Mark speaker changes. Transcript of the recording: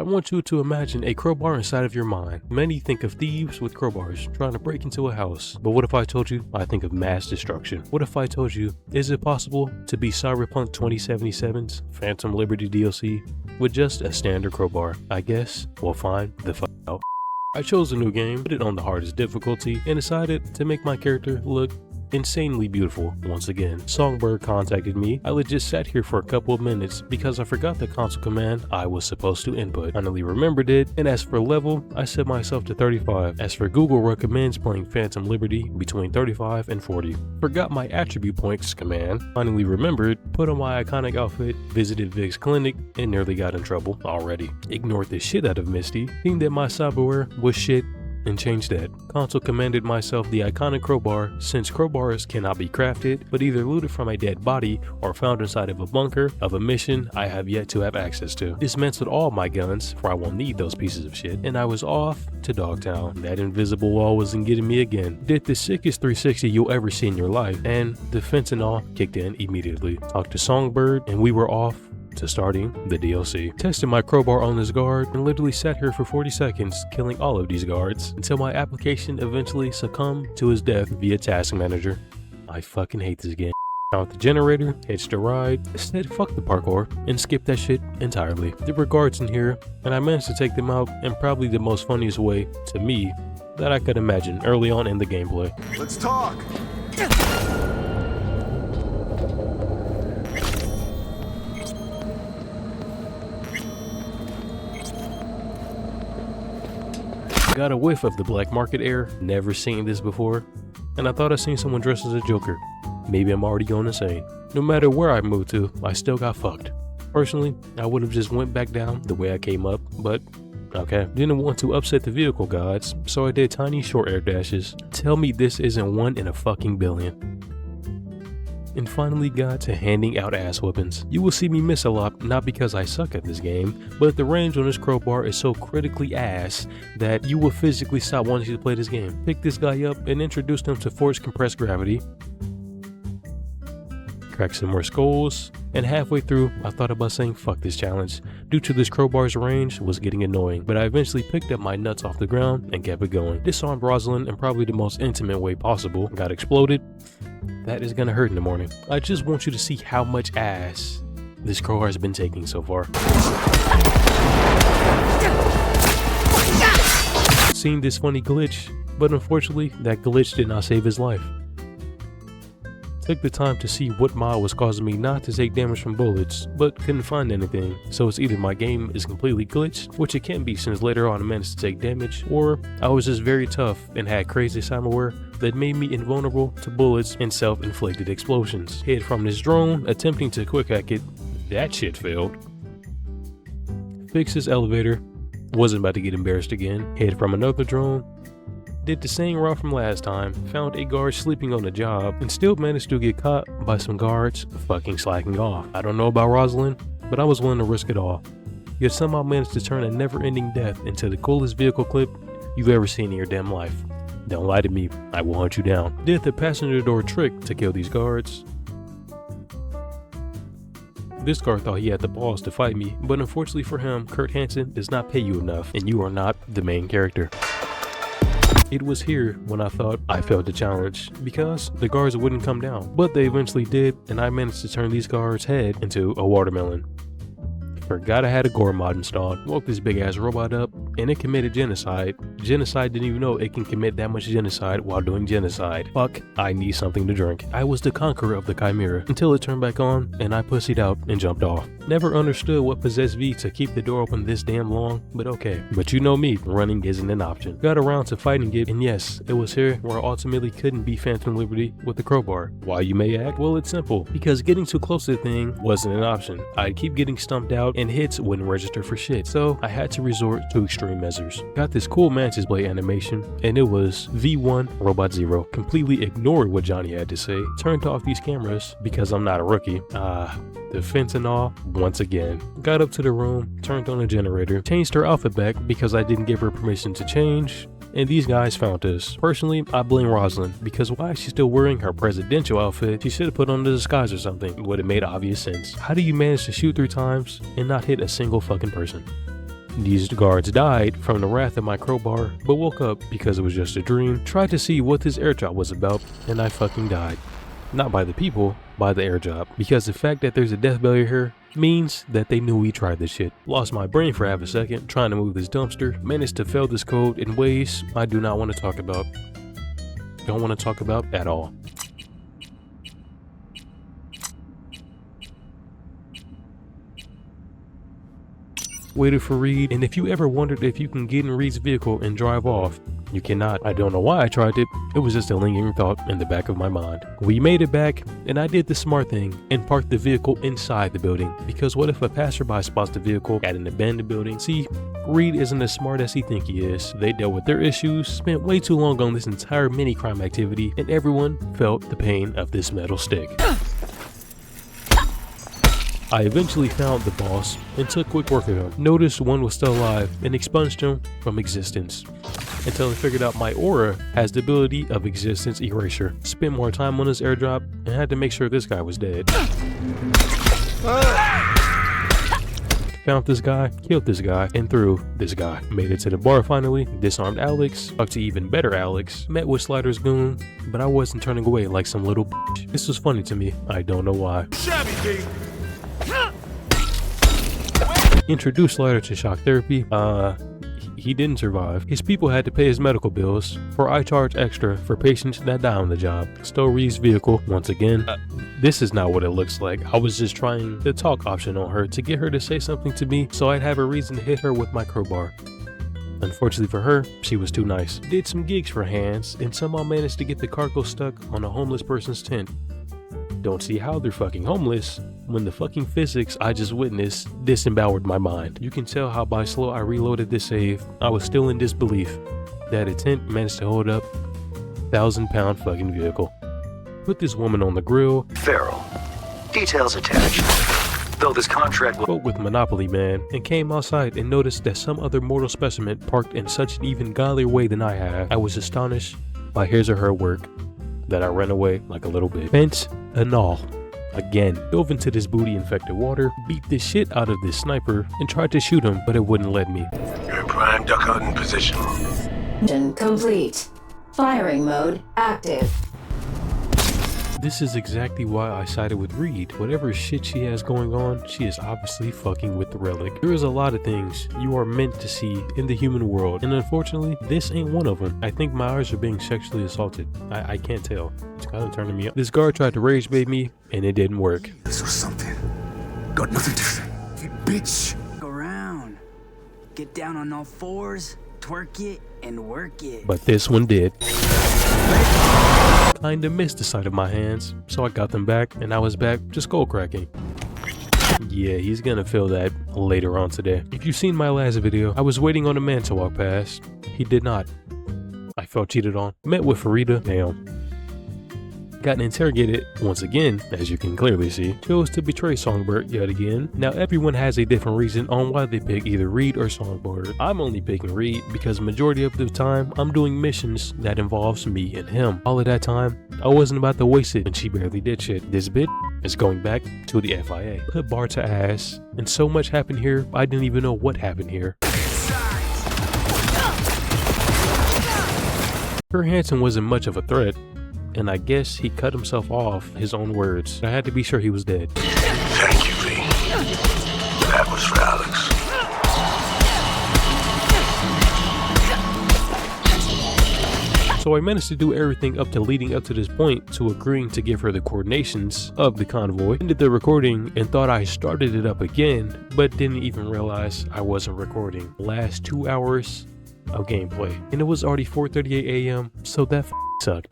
Speaker 1: I want you to imagine a crowbar inside of your mind. Many think of thieves with crowbars trying to break into a house. But what if I told you I think of mass destruction? What if I told you, is it possible to be Cyberpunk 2077's Phantom Liberty DLC with just a standard crowbar? I guess we'll find the fuck out. I chose a new game, put it on the hardest difficulty, and decided to make my character look insanely beautiful once again. Songbird contacted me. I legit sat here for a couple of minutes because I forgot the console command I was supposed to input. Finally remembered it, and as for level, I set myself to 35. As for Google recommends playing Phantom Liberty between 35 and 40. Forgot my attribute points command. Finally remembered, put on my iconic outfit, visited Vic's clinic, and nearly got in trouble already. Ignored the shit out of Misty, thinking that my cyberware was shit, and changed that. Console commanded myself the iconic crowbar, since crowbars cannot be crafted, but either looted from a dead body or found inside of a bunker of a mission I have yet to have access to. Dismantled all my guns, for I won't need those pieces of shit, and I was off to Dogtown. That invisible wall wasn't getting me again. Did the sickest 360 you'll ever see in your life, and the fentanyl kicked in immediately. Talked to Songbird, and we were off to starting the DLC. Tested my crowbar on this guard and literally sat here for 40 seconds killing all of these guards until my application eventually succumbed to his death via Task Manager. I fucking hate this game. Found the generator, hitched a ride, said fuck the parkour, and skipped that shit entirely. There were guards in here, and I managed to take them out in probably the most funniest way, to me, that I could imagine early on in the gameplay.
Speaker 2: Let's talk!
Speaker 1: Got a whiff of the black market air, never seen this before, and I thought I seen someone dressed as a Joker. Maybe I'm already going insane. No matter where I moved to, I still got fucked. Personally, I would have just went back down the way I came up, but okay. Didn't want to upset the vehicle gods, so I did tiny short air dashes. Tell me this isn't one in a fucking billion. And finally got to handing out ass weapons. You will see me miss a lot, not because I suck at this game, but the range on this crowbar is so critically ass that you will physically stop wanting to play this game. Pick this guy up and introduce him to force compressed gravity. Crack some more skulls, and halfway through I thought about saying fuck this challenge due to this crowbar's range was getting annoying, but I eventually picked up my nuts off the ground and kept it going. Disarmed Rosalind in probably the most intimate way possible. Got exploded. That is gonna hurt in the morning. I just want you to see how much ass this crowbar has been taking so far. Seen this funny glitch, but unfortunately that glitch did not save his life. Took the time to see what mod was causing me not to take damage from bullets, but couldn't find anything. So it's either my game is completely glitched, which it can be since later on I managed to take damage, or I was just very tough and had crazy cyberware that made me invulnerable to bullets and self-inflicted explosions. Hid from this drone, attempting to quick hack it. That shit failed. Fixed this elevator. Wasn't about to get embarrassed again. Hid from another drone. Did the same route from last time, found a guard sleeping on the job, and still managed to get caught by some guards fucking slacking off. I don't know about Rosalind, but I was willing to risk it all. Yet somehow managed to turn a never-ending death into the coolest vehicle clip you've ever seen in your damn life. Don't lie to me, I will hunt you down. Did the passenger door trick to kill these guards. This guard thought he had the balls to fight me, but unfortunately for him, Kurt Hansen does not pay you enough, and you are not the main character. It was here when I thought I failed the challenge, because the guards wouldn't come down, but they eventually did, and I managed to turn these guards' head into a watermelon. Forgot I had a gore mod installed. Woke this big ass robot up, and it committed genocide. Genocide didn't even know it can commit that much genocide while doing genocide. Fuck, I need something to drink. I was the conqueror of the Chimera, until it turned back on, and I pussied out and jumped off. Never understood what possessed V to keep the door open this damn long, but okay. But you know me, running isn't an option. Got around to fighting it, and yes, it was here where I ultimately couldn't beat Phantom Liberty with the crowbar. Why, you may ask? Well, it's simple. Because getting too close to the thing wasn't an option. I'd keep getting stumped out, and hits wouldn't register for shit, so I had to resort to extreme measures. Got this cool Mantis Blade animation, and it was V1 Robot 0. Completely ignored what Johnny had to say, turned off these cameras because I'm not a rookie. The fentanyl once again. Got up to the room, turned on the generator, changed her outfit back because I didn't give her permission to change, and these guys found us. Personally, I blame Rosalind, because why is she still wearing her presidential outfit? She should have put on the disguise or something. Would have made obvious sense. How do you manage to shoot 3 times and not hit a single fucking person? These guards died from the wrath of my crowbar, but woke up because it was just a dream, tried to see what this airdrop was about, and I fucking died. Not by the people, by the airdrop. Because the fact that there's a death barrier here means that they knew we tried this shit. Lost my brain for half a second trying to move this dumpster, managed to fail this code in ways I do not want to talk about. Don't want to talk about at all. Waited for Reed, and if you ever wondered if you can get in Reed's vehicle and drive off, you cannot. I don't know why I tried it. It was just a lingering thought in the back of my mind. We made it back, and I did the smart thing and parked the vehicle inside the building. Because what if a passerby spots the vehicle at an abandoned building? See, Reed isn't as smart as he think he is. They dealt with their issues, spent way too long on this entire mini crime activity, and everyone felt the pain of this metal stick. I eventually found the boss and took quick work of him. Noticed one was still alive and expunged him from existence. Until I figured out my aura has the ability of existence erasure. Spent more time on this airdrop and had to make sure this guy was dead. Found this guy, killed this guy, and threw this guy. Made it to the bar finally, disarmed Alex, talked to even better Alex, met with Slider's goon, but I wasn't turning away like some little bitch. This was funny to me, I don't know why. Introduced Slider to shock therapy. He didn't survive. His people had to pay his medical bills, for I charge extra for patients that die on the job. Stole Reed's vehicle once again. This is not what it looks like. I was just trying the talk option on her to get her to say something to me so I'd have a reason to hit her with my crowbar. Unfortunately for her, she was too nice. Did some gigs for hands and somehow managed to get the cargo stuck on a homeless person's tent. Don't see how they're fucking homeless when the fucking physics I just witnessed disemboweled my mind. You can tell how by slow I reloaded this save, I was still in disbelief that a tent managed to hold up 1,000-pound fucking vehicle. Put this woman on the grill.
Speaker 2: Feral. Details attached. Though this contract
Speaker 1: spoke with Monopoly Man and came outside and noticed that some other mortal specimen parked in such an even godlier way than I have. I was astonished by his or her work that I ran away like a little bit. Fence and all. Again, dove into this booty infected water, beat the shit out of this sniper, and tried to shoot him, but it wouldn't let me.
Speaker 3: You're in prime dugout in position.
Speaker 4: Mission complete. Firing mode active.
Speaker 1: This is exactly why I sided with Reed. Whatever shit she has going on, she is obviously fucking with the relic. There is a lot of things you are meant to see in the human world, and unfortunately, this ain't one of them. I think my eyes are being sexually assaulted. I can't tell. It's kind of turning me up. This guard tried to rage bait me, and it didn't work.
Speaker 3: This was something. Got nothing to say. You bitch.
Speaker 5: Go around. Get down on all fours, twerk it, and work it.
Speaker 1: But this one did. Kinda missed the sight of my hands, so I got them back, and I was back to skull cracking. Yeah, he's gonna feel that later on today. If you've seen my last video, I was waiting on a man to walk past. He did not. I felt cheated on. Met with Farida. Damn. Gotten interrogated once again, as you can clearly see. Chose to betray Songbird yet again. Now everyone has a different reason on why they pick either Reed or Songbird. I'm only picking Reed because majority of the time I'm doing missions that involves me and him. All of that time, I wasn't about to waste it and she barely did shit. This bitch is going back to the FIA. Put bar to ass, and so much happened here, I didn't even know what happened here. Her Hansen wasn't much of a threat, and I guess he cut himself off, his own words. I had to be sure he was dead.
Speaker 3: Thank you, Lee. That was for Alex.
Speaker 1: So I managed to do everything up to leading up to this point to agreeing to give her the coordinations of the convoy. Ended the recording and thought I started it up again, but didn't even realize I wasn't recording. Last 2 hours of gameplay. And it was already 4:38 a.m., so that sucked.